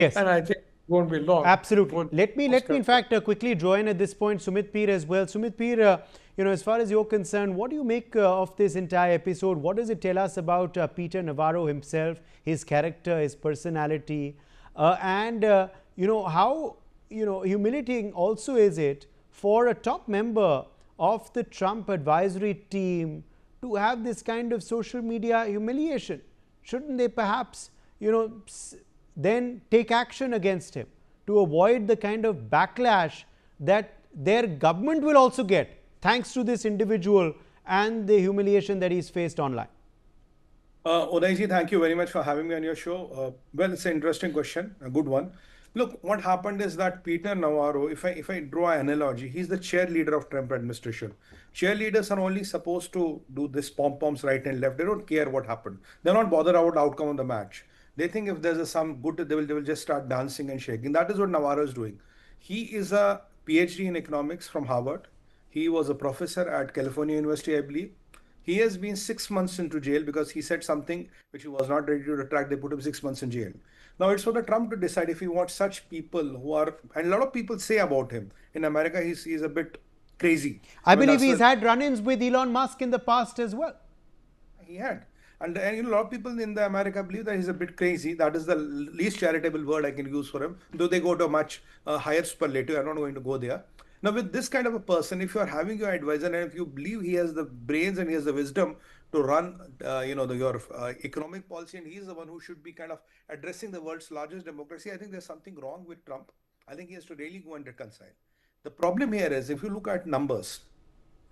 Yes. And I think it won't be long. Absolutely. Let me in fact quickly join at this point Sumit Peer as well. Sumit Peer, as far as you're concerned, what do you make of this entire episode? What does it tell us about Peter Navarro himself, his character, his personality, and how humiliating also is it for a top member of the Trump advisory team to have this kind of social media humiliation? Shouldn't they perhaps then take action against him to avoid the kind of backlash that their government will also get thanks to this individual and the humiliation that he's faced online? Udayji, thank you very much for having me on your show. Well, it's an interesting question, a good one. Look, what happened is that Peter Navarro, if I draw an analogy, he's the cheerleader of Trump administration. Cheerleaders are only supposed to do this pom-poms right and left. They don't care what happened. They're not bothered about the outcome of the match. They think if there's some good, they will just start dancing and shaking. That is what Navarro is doing. He is a PhD in economics from Harvard. He was a professor at California University, I believe. He has been 6 months into jail because he said something which he was not ready to retract. They put him 6 months in jail. Now it's for the Trump to decide if he wants such people who are, and a lot of people say about him in America, he's a bit crazy. I believe he's had run-ins with Elon Musk in the past as well. He had. And a lot of people in the America believe that he's a bit crazy. That is the least charitable word I can use for him, though they go to a much higher superlative. I'm not going to go there. Now, with this kind of a person, if you are having your advisor and if you believe he has the brains and he has the wisdom to run, your economic policy, and he's the one who should be kind of addressing the world's largest democracy, I think there's something wrong with Trump. I think he has to really go and reconcile. The problem here is, if you look at numbers,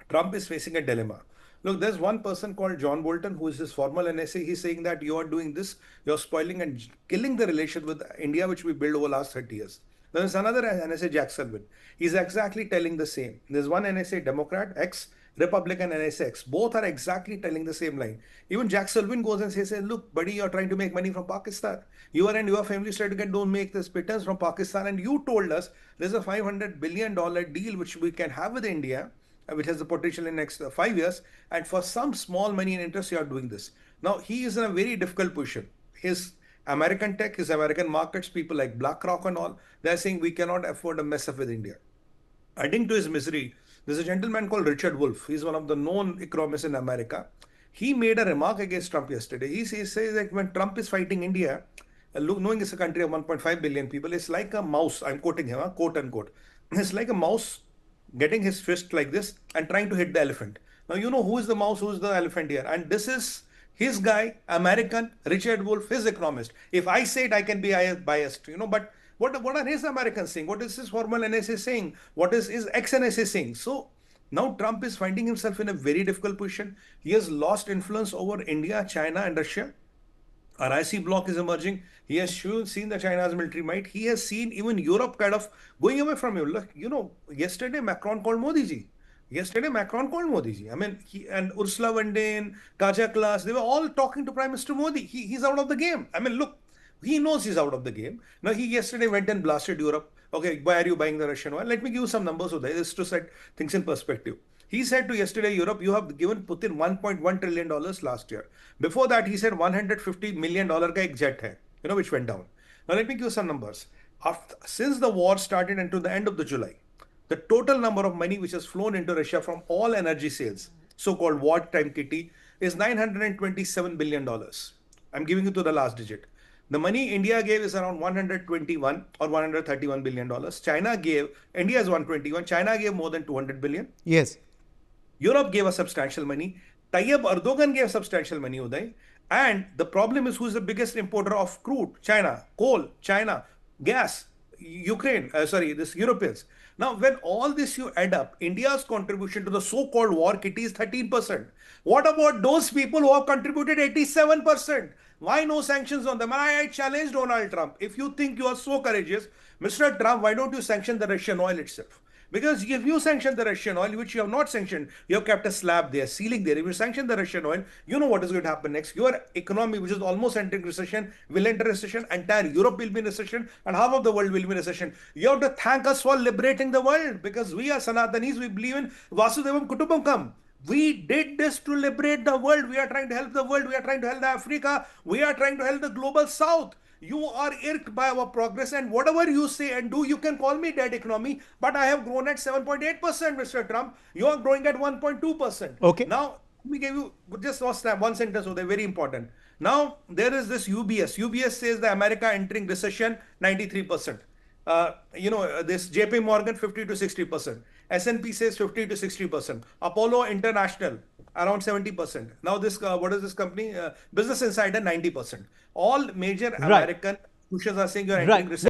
Trump is facing a dilemma. Look, there's one person called John Bolton, who is his formal NSA. He's saying that you are doing this, you're spoiling and killing the relation with India, which we built over the last 30 years. There's another NSA, Jack Sullivan. He's exactly telling the same. There's one NSA Democrat, Republican NSA X. Both are exactly telling the same line. Even Jack Sullivan goes and says, look, buddy, you're trying to make money from Pakistan. You and your family trying to get, don't make this pittance from Pakistan. And you told us there's a $500 billion deal which we can have with India, which has the potential in next 5 years. And for some small money and interest, you are doing this. Now, he is in a very difficult position. His American tech, his American markets, people like BlackRock and all, they're saying we cannot afford a mess up with India. Adding to his misery, there's a gentleman called Richard Wolff. He's one of the known economists in America. He made a remark against Trump yesterday. He says that when Trump is fighting India, knowing it's a country of 1.5 billion people, it's like a mouse. I'm quoting him, quote unquote. It's like a mouse getting his fist like this and trying to hit the elephant. Now, you know who is the mouse, who is the elephant here. And this is his guy, American, Richard Wolff, his economist. If I say it, I can be biased, but what are his Americans saying? What is his formal NSA saying? What is his ex-NSA saying? So now Trump is finding himself in a very difficult position. He has lost influence over India, China, and Russia. Our IC bloc is emerging. He has seen the China's military might. He has seen even Europe kind of going away from him. Look, yesterday Macron called Modi ji. I mean, he and Ursula von der Leyen, Kaja Kallas, they were all talking to Prime Minister Modi. He's out of the game. I mean, look, he knows he's out of the game. Now, he yesterday went and blasted Europe. Okay, why are you buying the Russian oil? Let me give you some numbers of that, just to set things in perspective. He said to yesterday, Europe, you have given Putin $1.1 trillion last year. Before that, he said $150 million ka ek jet hai, which went down. Now, let me give you some numbers. Since the war started until the end of the July, the total number of money which has flown into Russia from all energy sales, so-called wartime kitty, is $927 billion. I'm giving you to the last digit. The money India gave is around 121 or $131 billion. India is 121, China gave more than 200 billion. Yes. Europe gave a substantial money. Tayyip Erdogan gave substantial money, Uday. And the problem is, who is the biggest importer of crude? China. Coal, China. Gas, Ukraine. This Europeans. Now, when all this you add up, India's contribution to the so-called war kitty is 13%. What about those people who have contributed 87%? Why no sanctions on them? I challenge Donald Trump. If you think you are so courageous, Mr. Trump, why don't you sanction the Russian oil itself? Because if you sanction the Russian oil, which you have not sanctioned, you have kept a slab there, ceiling there. If you sanction the Russian oil, you know what is going to happen next. Your economy, which is almost entering recession, will enter recession. Entire Europe will be in recession, and half of the world will be in recession. You have to thank us for liberating the world, because we are Sanatanis. We believe in Vasudevam Kutumbakam. We did this to liberate the world. We are trying to help the world. We are trying to help Africa. We are trying to help the global south. You are irked by our progress, and whatever you say and do, you can call me dead economy, but I have grown at 7.8%, Mr. Trump. You are growing at 1.2%. Okay. Now, let me give you just one sentence, so they're very important. Now, there is this UBS. UBS says the America entering recession 93%. This JP Morgan 50 to 60%. S&P says 50 to 60%. Apollo International around 70%. Now this, what is this company? Business Insider 90%. All major Right. American institutions are saying you're Right. entering recession.